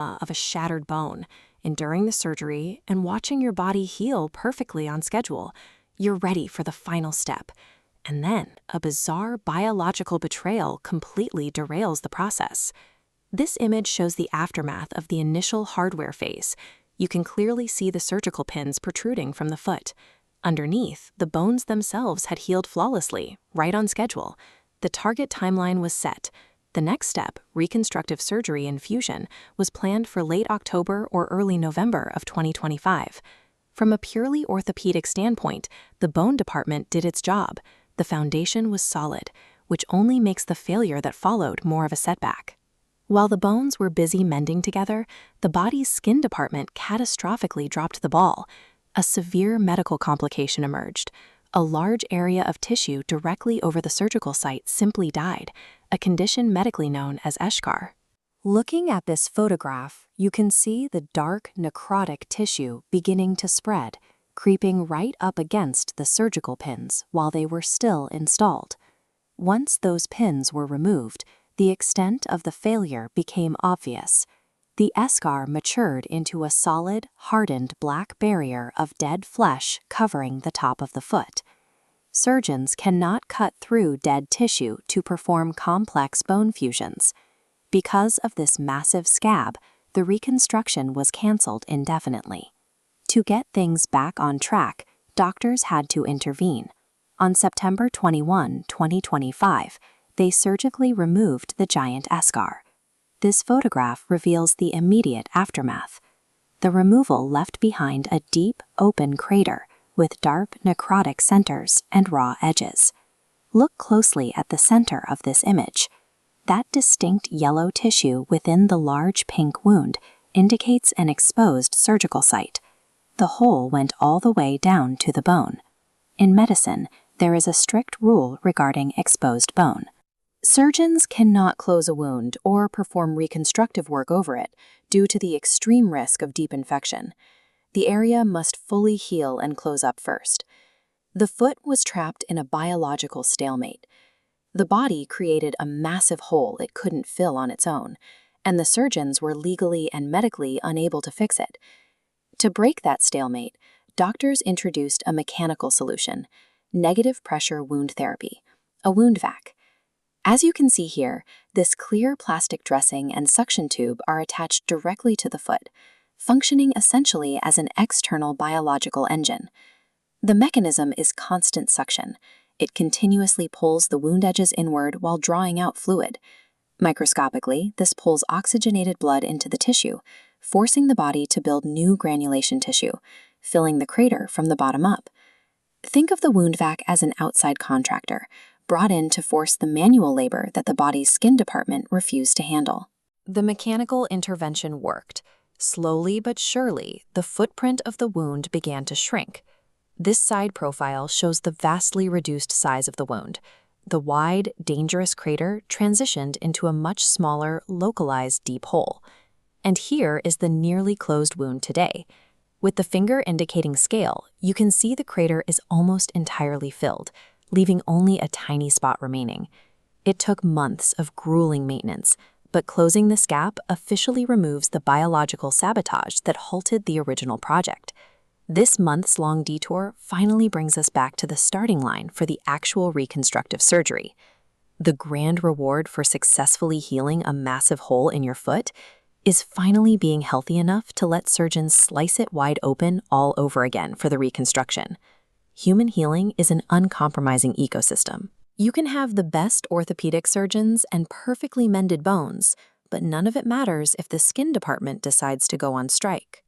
of a shattered bone, enduring the surgery, and watching your body heal perfectly on schedule. You're ready for the final step. And then, a bizarre biological betrayal completely derails the process. This image shows the aftermath of the initial hardware phase. You can clearly see the surgical pins protruding from the foot. Underneath, the bones themselves had healed flawlessly, right on schedule. The target timeline was set. The next step, reconstructive surgery and fusion, was planned for late October or early November of 2025. From a purely orthopedic standpoint, the bone department did its job. The foundation was solid, which only makes the failure that followed more of a setback. While the bones were busy mending together, the body's skin department catastrophically dropped the ball. A severe medical complication emerged. A large area of tissue directly over the surgical site simply died, a condition medically known as eschar. Looking at this photograph, you can see the dark necrotic tissue beginning to spread, creeping right up against the surgical pins while they were still installed. Once those pins were removed, the extent of the failure became obvious. The eschar matured into a solid, hardened black barrier of dead flesh covering the top of the foot. Surgeons cannot cut through dead tissue to perform complex bone fusions. Because of this massive scab, the reconstruction was canceled indefinitely. To get things back on track, doctors had to intervene. On September 21, 2025, they surgically removed the giant eschar. This photograph reveals the immediate aftermath. The removal left behind a deep, open crater with dark necrotic centers and raw edges. Look closely at the center of this image. That distinct yellow tissue within the large pink wound indicates an exposed surgical site. The hole went all the way down to the bone. In medicine, there is a strict rule regarding exposed bone. Surgeons cannot close a wound or perform reconstructive work over it due to the extreme risk of deep infection. The area must fully heal and close up first. The foot was trapped in a biological stalemate. The body created a massive hole it couldn't fill on its own, and the surgeons were legally and medically unable to fix it. To break that stalemate, doctors introduced a mechanical solution, negative pressure wound therapy, a wound vac. As you can see here, this clear plastic dressing and suction tube are attached directly to the foot, functioning essentially as an external biological engine. The mechanism is constant suction. It continuously pulls the wound edges inward while drawing out fluid. Microscopically, this pulls oxygenated blood into the tissue, forcing the body to build new granulation tissue, filling the crater from the bottom up. Think of the wound vac as an outside contractor, brought in to force the manual labor that the body's skin department refused to handle. The mechanical intervention worked. Slowly but surely, the footprint of the wound began to shrink. This side profile shows the vastly reduced size of the wound. The wide, dangerous crater transitioned into a much smaller, localized deep hole. And here is the nearly closed wound today. With the finger indicating scale, you can see the crater is almost entirely filled, leaving only a tiny spot remaining. It took months of grueling maintenance, but closing this gap officially removes the biological sabotage that halted the original project. This months-long detour finally brings us back to the starting line for the actual reconstructive surgery. The grand reward for successfully healing a massive hole in your foot is finally being healthy enough to let surgeons slice it wide open all over again for the reconstruction. Human healing is an uncompromising ecosystem. You can have the best orthopedic surgeons and perfectly mended bones, but none of it matters if the skin department decides to go on strike.